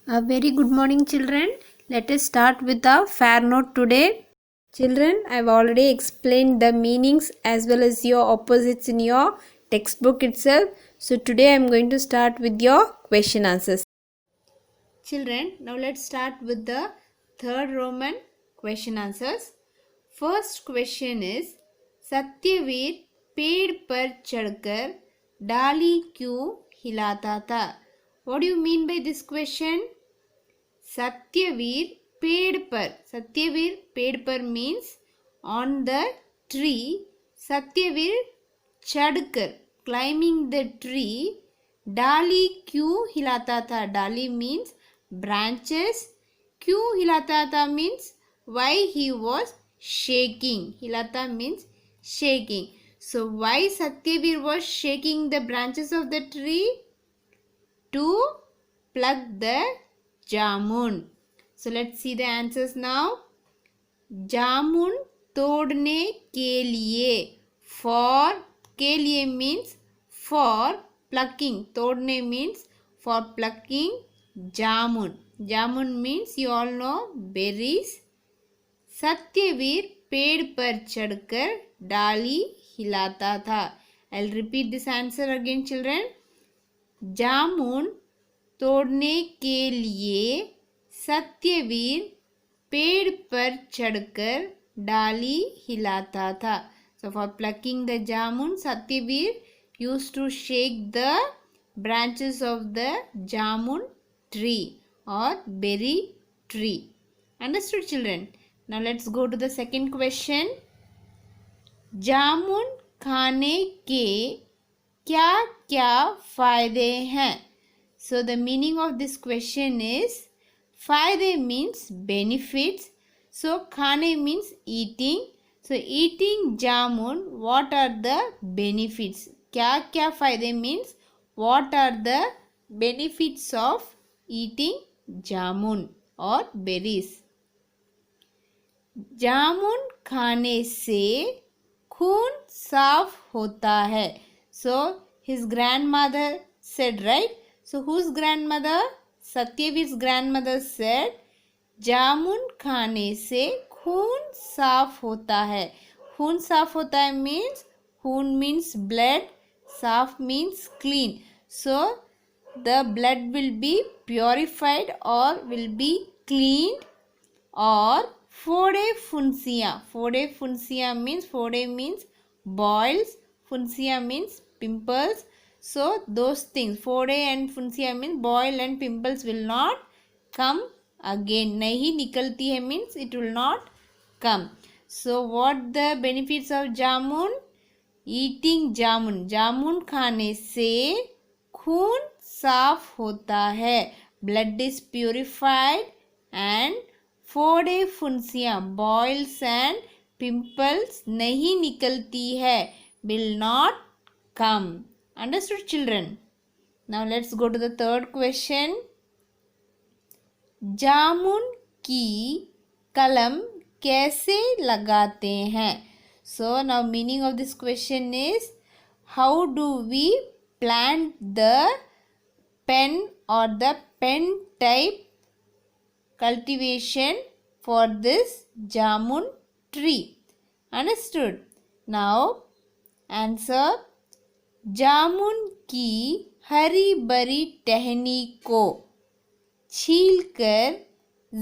A very good morning, children. Let us start with a fair note today. Children, I have already explained the meanings as well as your opposites in your textbook itself. So today I am going to start with your question answers. Children, now let's start with the third Roman question answers. First question is Satyavir पेड़ पर चढ़कर डाली क्यों हिलाता था? What do you mean by this question? Satyavir पेड़ पर means on the tree. Satyavir चढ़कर climbing the tree. डाली क्यों हिलाता था? डाली means branches. क्यों हिलाता था means why he was shaking. हिलाता means shaking. So why Satyavir was shaking the branches of the tree? To pluck the jamun. So let's see the answers now. जामुन तोड़ने के लिए, for के लिए means for plucking, तोड़ने means for plucking jamun. Jamun means you all know berries. Satyavir पेड़ पर चढ़कर डाली हिलाता था. I'll repeat this answer again, children. जामुन तोड़ने के लिए सत्यवीर पेड़ पर चढ़कर डाली हिलाता था. So for plucking the jamun, Satyavir used to shake the branches of the jamun tree or berry tree. Understood, children? Now let's go to the second question. जामुन खाने के क्या क्या फायदे हैं? So the meaning of this question is फायदे means benefits. So खाने means eating. So eating jamun, what are the benefits? क्या क्या फायदे means what are the benefits of eating jamun or berries? जामुन खाने से खून साफ होता है. So his grandmother said, right? So whose grandmother? Satyavir's grandmother said, जामुन खाने से खून साफ होता है. खून साफ होता है means, खून means blood, साफ means clean. So the blood will be purified or will be cleaned. Or फोड़े फुंसिया means फोड़े means boils, फुंसिया means pimples. So those things फोड़े and फुंसिया means boil and pimples will not come again. नहीं निकलती है means it will not come. So what the benefits of jamun? Eating jamun. जामुन खाने से खून साफ होता है. Blood is purified and फोड़े फुंसियाँ boils and pimples नहीं निकलती है, will not come. Understood, children? Now let's go to the third question. जामुन की कलम कैसे लगाते हैं? So now meaning of this question is how do we plant the pen or the pen type cultivation for this jamun tree? Understood? Now answer. जामुन की हरी भरी टहनी को छीलकर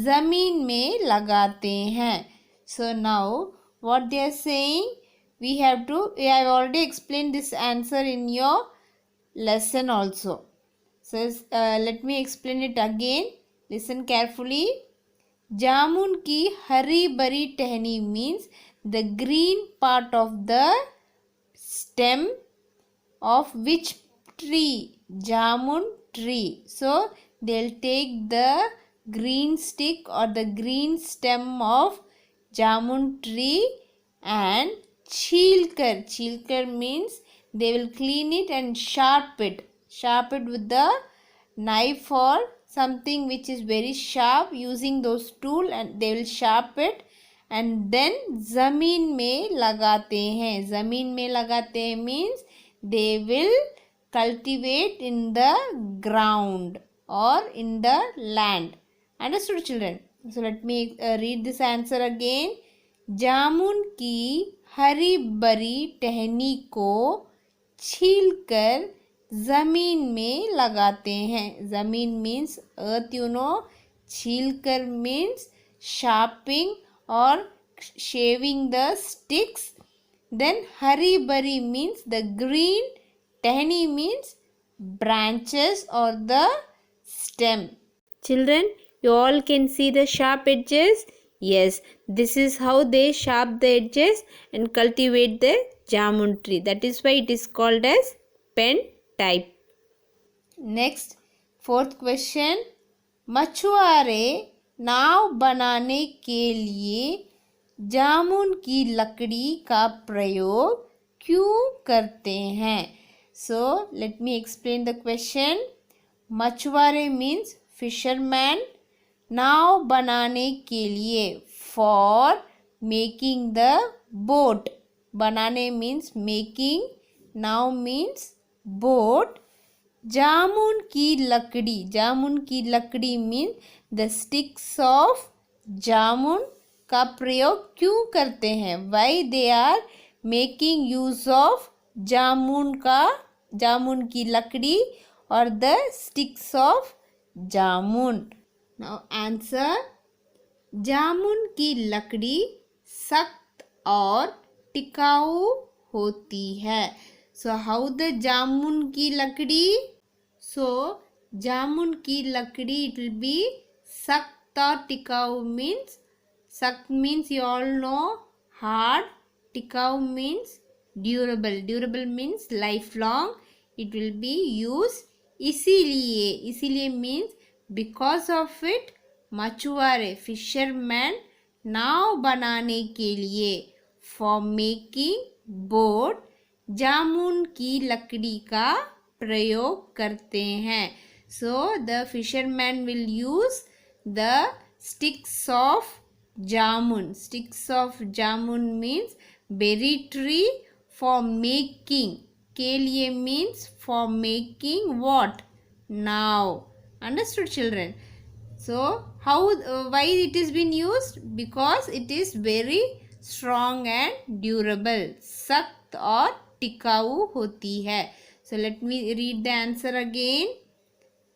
जमीन में लगाते हैं. So now what they are saying, we have already explained this answer in your lesson also. So let me explain it again. Listen carefully. जामुन की हरी भरी टहनी means the green part of the stem of which tree? Jamun tree. So they'll take the green stick or the green stem of jamun tree and छीलकर means they will clean it and sharp it with the knife or something which is very sharp, using those tool and they will sharp it and then ज़मीन में लगाते हैं. ज़मीन में लगाते हैं means they will cultivate in the ground. or in the land. Understood, children? So let me read this answer again. जामुन की हरी भरी टहनी को छीलकर जमीन में लगाते हैं. जमीन means earth, you know. छीलकर means sharpening or shaving the sticks. Then hari bari means the green. Tahni means branches or the stem. Children, you all can see the sharp edges. Yes, this is how they sharp the edges and cultivate the jamun tree. That is why it is called as pen type. Next, fourth question. मछुआरे नाव बनाने के लिए जामुन की लकड़ी का प्रयोग क्यों करते हैं? So, let me explain the question. मछुआरे means fisherman. नाव बनाने के लिए for making the boat. बनाने means making. Now means boat. जामुन की लकड़ी means the sticks of जामुन का प्रयोग क्यों करते हैं? Why they are making use of जामुन की लकड़ी or the sticks of jamun? Now answer. जामुन की लकड़ी सख्त और टिकाऊ होती है. So how the जामुन की लकड़ी? So जामुन की लकड़ी it will be सख्त और टिकाऊ means सख्त means you all know hard. टिकाऊ means durable means lifelong. It will be used. इसीलिए means because of it मछुआरे fisherman नाव बनाने के लिए for making boat जामुन की लकड़ी का प्रयोग करते हैं. So the fisherman will use the sticks of jamun. Sticks of jamun means berry tree for making. के लिए means for making what? Now. Understood, children? So why it is been used? Because it is very strong and durable. सख्त और टिकाऊ होती है. So let me read the answer again.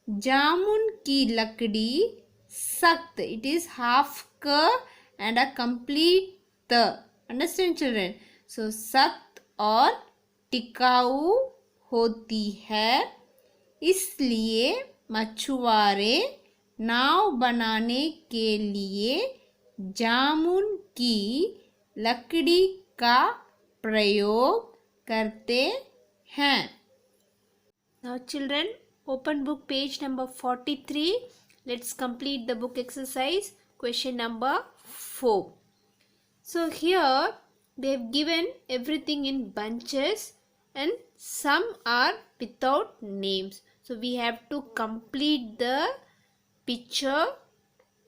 जामुन की लकड़ी सख्त. It is half k and a complete t. Understand, children? So सख्त और टिकाऊ होती है. इसलिए मछुआरे नाव बनाने के लिए जामुन की लकड़ी का प्रयोग करते हैं. Now children, open book page number 43. Let's complete the book exercise. Question number 4. So here they have given everything in bunches and some are without names. So we have to complete the picture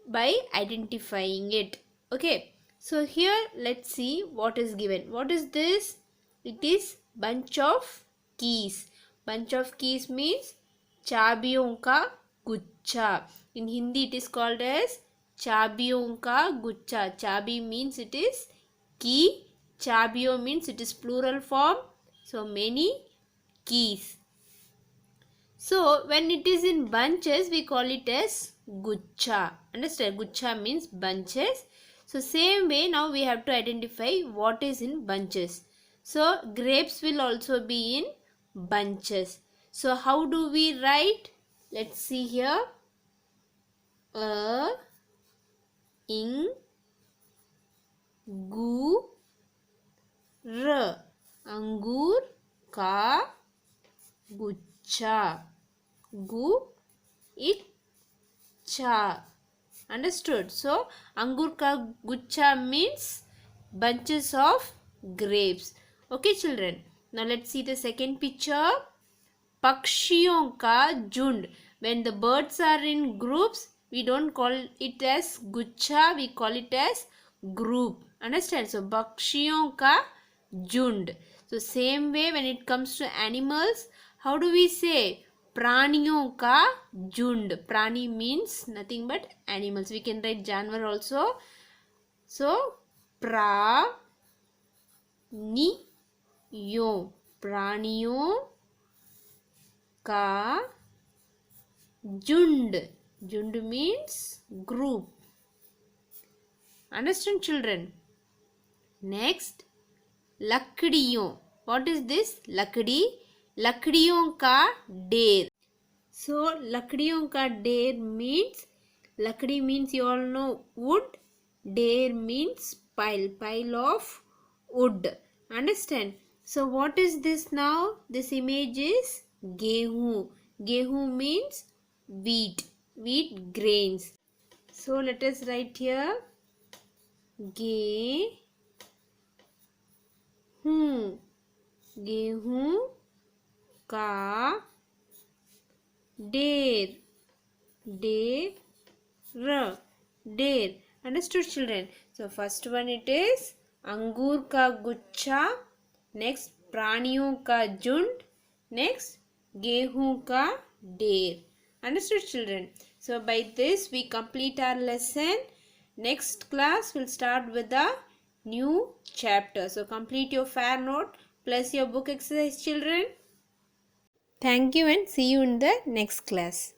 by identifying it. Okay. So here let's see what is given. What is this? It is bunch of keys. Bunch of keys means चाबियों का गुच्छा. In Hindi it is called as चाबियों का गुच्छा. चाबी means it is key. चाबियों means it is plural form. So many keys. So when it is in bunches we call it as guच्छा. Understand? Guच्छा means bunches. So same way now we have to identify what is in bunches. So grapes will also be in bunches. So how do we write? Let's see here. A, ing, gu, r. अंगूर का गुच्छा. गु, इच्छा. Understood? So अंगूर का गुच्छा means bunches of grapes. Okay, children. Now let's see the second picture. पक्षियों का झुंड. When the birds are in groups, we don't call it as गुच्छा, we call it as group. Understand? So पक्षियों का झुंड. So same way when it comes to animals, how do we say? प्राणियों का झुंड. प्राणी means nothing but animals. We can write जानवर also. So प्राणियों का झुंड. झुंड means group. Understand children? Next, लकड़ियों. What is this? लकड़ी. लकड़ियों का ढेर. So लकड़ियों का ढेर means, लकड़ी means you all know wood. ढेर means pile. Pile of wood. Understand? So what is this now? This image is गेहूं. गेहूं means wheat. Wheat grains. So let us write here गेहूं. गेहूं का ढेर. ढेर. Understood children? So first one it is अंगूर का गुच्छा. Next प्राणियों का झुंड. Next गेहूं का ढेर. Understood children? So by this we complete our lesson. Next class will start with the new chapter. So complete your fair note plus your book exercise children. Thank you and see you in the next class.